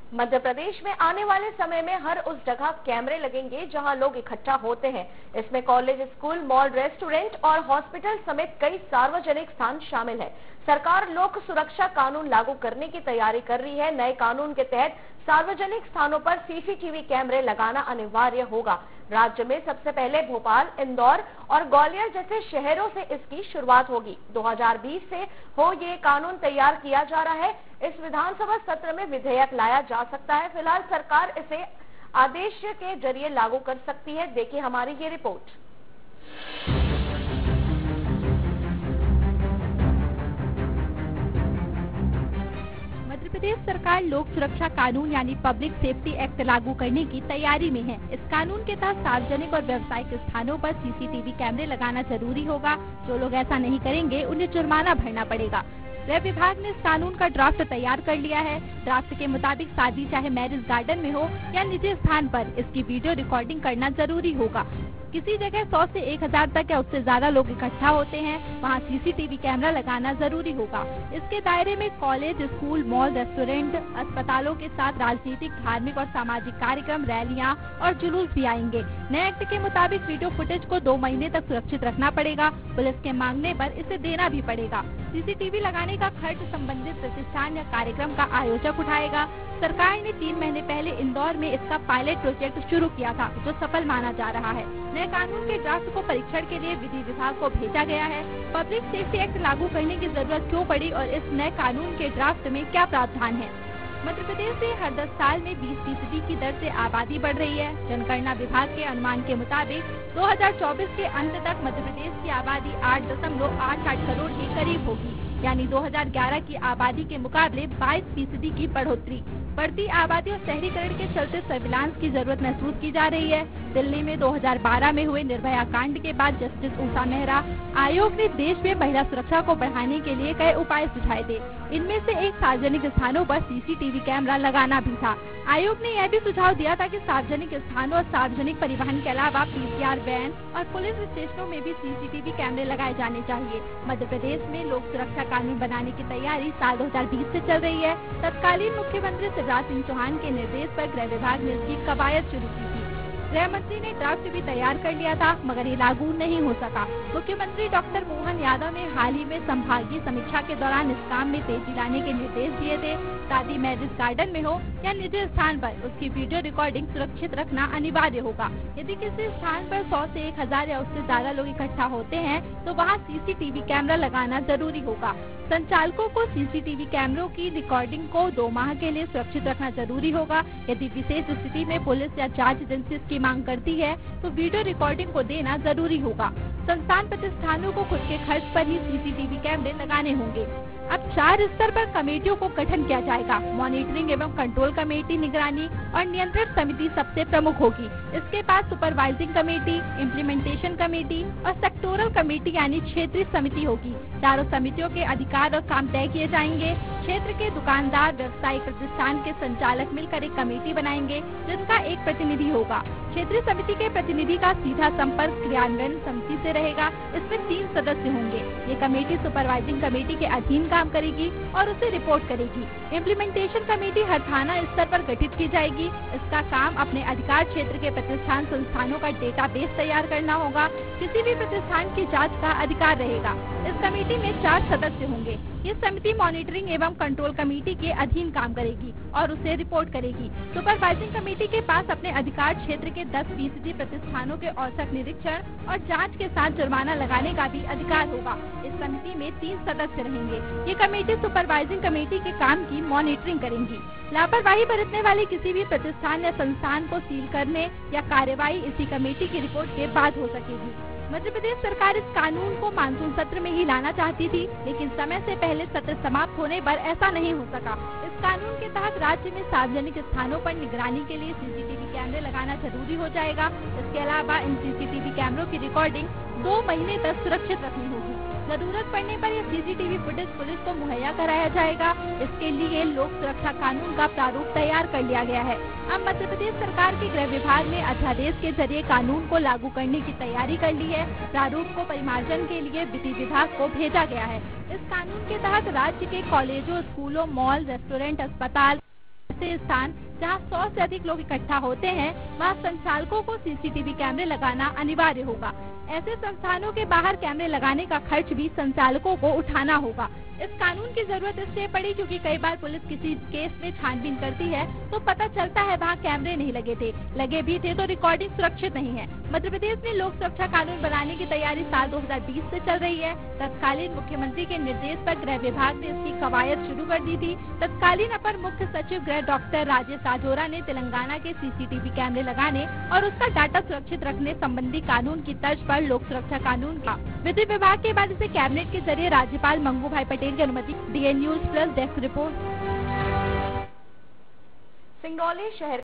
मध्य प्रदेश में आने वाले समय में हर उस जगह कैमरे लगेंगे जहां लोग इकट्ठा होते हैं। इसमें कॉलेज, स्कूल, मॉल, रेस्टोरेंट और हॉस्पिटल समेत कई सार्वजनिक स्थान शामिल है। सरकार लोक सुरक्षा कानून लागू करने की तैयारी कर रही है। नए कानून के तहत सार्वजनिक स्थानों पर सीसीटीवी कैमरे लगाना अनिवार्य होगा। राज्य में सबसे पहले भोपाल, इंदौर और ग्वालियर जैसे शहरों से इसकी शुरुआत होगी। 2020 से ये कानून तैयार किया जा रहा है। इस विधानसभा सत्र में विधेयक लाया जा सकता है। फिलहाल सरकार इसे आदेश के जरिए लागू कर सकती है। देखिए हमारी ये रिपोर्ट। मध्य प्रदेश सरकार लोक सुरक्षा कानून यानी पब्लिक सेफ्टी एक्ट लागू करने की तैयारी में है। इस कानून के तहत सार्वजनिक और व्यावसायिक स्थानों पर सीसीटीवी कैमरे लगाना जरूरी होगा। जो लोग ऐसा नहीं करेंगे उन्हें जुर्माना भरना पड़ेगा। गृह विभाग ने इस कानून का ड्राफ्ट तैयार कर लिया है। ड्राफ्ट के मुताबिक शादी चाहे मैरिज गार्डन में हो या निजी स्थान पर इसकी वीडियो रिकॉर्डिंग करना जरूरी होगा। किसी जगह 100 से 1000 तक या उससे ज्यादा लोग इकट्ठा होते हैं, वहाँ सीसीटीवी कैमरा लगाना जरूरी होगा। इसके दायरे में कॉलेज, स्कूल, मॉल, रेस्टोरेंट, अस्पतालों के साथ राजनीतिक, धार्मिक और सामाजिक कार्यक्रम, रैलियां और जुलूस भी आएंगे। नए एक्ट के मुताबिक वीडियो फुटेज को 2 महीने तक सुरक्षित रखना पड़ेगा। पुलिस के मांगने पर इसे देना भी पड़ेगा। सीसीटीवी लगाने का खर्च संबंधित प्रतिष्ठान या कार्यक्रम का आयोजक उठाएगा। सरकार ने 3 महीने पहले इंदौर में इसका पायलट प्रोजेक्ट शुरू किया था, जो सफल माना जा रहा है। नए कानून के ड्राफ्ट को परीक्षण के लिए विधि विभाग को भेजा गया है। पब्लिक सेफ्टी एक्ट लागू करने की जरूरत क्यों पड़ी और इस नए कानून के ड्राफ्ट में क्या प्रावधान है? मध्य प्रदेश से हर 10 साल में 20% की दर से आबादी बढ़ रही है। जनगणना विभाग के अनुमान के मुताबिक 2024 के अंत तक मध्य प्रदेश की आबादी 8.88 करोड़ के करीब होगी, यानी 2011 की आबादी के मुकाबले 22% की बढ़ोतरी। बढ़ती आबादी और शहरीकरण के चलते सर्विलांस की जरूरत महसूस की जा रही है। दिल्ली में 2012 में हुए निर्भया कांड के बाद जस्टिस उषा मेहरा आयोग ने देश में महिला सुरक्षा को बढ़ाने के लिए कई उपाय सुझाए थे। इनमें से एक सार्वजनिक स्थानों पर सीसीटीवी कैमरा लगाना भी था। आयोग ने यह भी सुझाव दिया था कि सार्वजनिक स्थानों और सार्वजनिक परिवहन के अलावा पीसीआर वैन और पुलिस स्टेशनों में भी सीसीटीवी कैमरे लगाए जाने चाहिए। मध्य प्रदेश में लोक सुरक्षा कानून बनाने की तैयारी साल 2020 से चल रही है। तत्कालीन मुख्यमंत्री शिवराज सिंह चौहान के निर्देश पर गृह विभाग ने इसकी कवायद शुरू की थी। गृह मंत्री ने ड्राफ्ट भी तैयार कर लिया था, मगर ये लागू नहीं हो सका। मुख्यमंत्री डॉक्टर मोहन यादव ने हाल ही में संभागीय समीक्षा के दौरान इस काम में तेजी लाने के निर्देश दिए थे। शादी मैरिज गार्डन में हो या निजी स्थान पर उसकी वीडियो रिकॉर्डिंग सुरक्षित रखना अनिवार्य होगा। यदि किसी स्थान पर 100 से 1000 या उससे ज्यादा लोग इकट्ठा होते हैं तो वहाँ सीसीटीवी कैमरा लगाना जरूरी होगा। संचालकों को सीसीटीवी कैमरों की रिकॉर्डिंग को 2 माह के लिए सुरक्षित रखना जरूरी होगा। यदि विशेष स्थिति में पुलिस या जांच एजेंसी इसकी मांग करती है तो वीडियो रिकॉर्डिंग को देना जरूरी होगा। संस्थान प्रतिष्ठानों को खुद के खर्च पर ही सीसीटीवी कैमरे लगाने होंगे। अब 4 स्तर पर कमेटियों को गठन किया जाएगा। मॉनिटरिंग एवं कंट्रोल कमेटी, निगरानी और नियंत्रण समिति सबसे प्रमुख होगी। इसके बाद सुपरवाइजिंग कमेटी, इम्प्लीमेंटेशन कमेटी और सेक्टोरल कमेटी यानी क्षेत्रीय समिति होगी। चारों समितियों के अधिकार और काम तय किए जाएंगे। क्षेत्र के दुकानदार, व्यवसायिक प्रतिष्ठान के संचालक मिलकर एक कमेटी बनाएंगे जिसका एक प्रतिनिधि होगा। क्षेत्रीय समिति के प्रतिनिधि का सीधा संपर्क क्रियान्वयन समिति से रहेगा। इसमें 3 सदस्य होंगे। ये कमेटी सुपरवाइजिंग कमेटी के अधीन काम करेगी और उसे रिपोर्ट करेगी। इम्प्लीमेंटेशन कमेटी हर थाना स्तर पर गठित की जाएगी। इसका काम अपने अधिकार क्षेत्र के प्रतिष्ठान संस्थानों का डेटाबेस तैयार करना होगा। किसी भी प्रतिष्ठान की जांच का अधिकार रहेगा। इस कमेटी में 4 सदस्य होंगे। ये समिति मॉनिटरिंग एवं कंट्रोल कमेटी के अधीन काम करेगी और उसे रिपोर्ट करेगी। सुपरवाइजिंग कमेटी के पास अपने अधिकार क्षेत्र के 10% प्रतिष्ठानों के औचक निरीक्षण और जांच के साथ जुर्माना लगाने का भी अधिकार होगा। इस समिति में 3 सदस्य रहेंगे। ये कमेटी सुपरवाइजिंग कमेटी के काम की मॉनिटरिंग करेंगी। लापरवाही बरतने वाले किसी भी प्रतिष्ठान या संस्थान को सील करने या कार्रवाई इसी कमेटी की रिपोर्ट के बाद हो सकेगी। मध्य प्रदेश सरकार इस कानून को मानसून सत्र में ही लाना चाहती थी, लेकिन समय से पहले सत्र समाप्त होने पर ऐसा नहीं हो सका। इस कानून के तहत राज्य में सार्वजनिक स्थानों पर निगरानी के लिए सीसीटीवी कैमरे लगाना जरूरी हो जाएगा। इसके अलावा इन सीसीटीवी कैमरों की रिकॉर्डिंग 2 महीने तक सुरक्षित रखनी होगी। जरूरत पड़ने पर यह सीसीटीवी फुटेज पुलिस को मुहैया कराया जाएगा। इसके लिए लोक सुरक्षा कानून का प्रारूप तैयार कर लिया गया है। अब मध्य प्रदेश सरकार के गृह विभाग ने अध्यादेश के जरिए कानून को लागू करने की तैयारी कर ली है। प्रारूप को परिमार्जन के लिए विधि विभाग को भेजा गया है। इस कानून के तहत राज्य के कॉलेजों, स्कूलों, मॉल, रेस्टोरेंट, अस्पताल, ऐसे स्थान जहां 100 से अधिक लोग इकट्ठा होते हैं, वहां संचालकों को सीसीटीवी कैमरे लगाना अनिवार्य होगा। ऐसे संस्थानों के बाहर कैमरे लगाने का खर्च भी संचालकों को उठाना होगा। इस कानून की जरूरत इसलिए पड़ी क्योंकि कई बार पुलिस किसी केस में छानबीन करती है तो पता चलता है वहाँ कैमरे नहीं लगे थे, लगे भी थे तो रिकॉर्डिंग सुरक्षित नहीं है। मध्य प्रदेश में लोक सुरक्षा कानून बनाने की तैयारी साल 2020 से चल रही है। तत्कालीन मुख्यमंत्री के निर्देश पर गृह विभाग ने इसकी कवायद शुरू कर दी थी। तत्कालीन अपर मुख्य सचिव गृह डॉक्टर राजेश आजोरा ने तेलंगाना के सीसीटीवी कैमरे लगाने और उसका डाटा सुरक्षित रखने संबंधी कानून की तर्ज पर लोक सुरक्षा कानून का विधि विभाग के बाद इसे कैबिनेट के जरिए राज्यपाल मंगू भाई पटेल की अनुमति। DN News Plus desk report. Singrauli शहर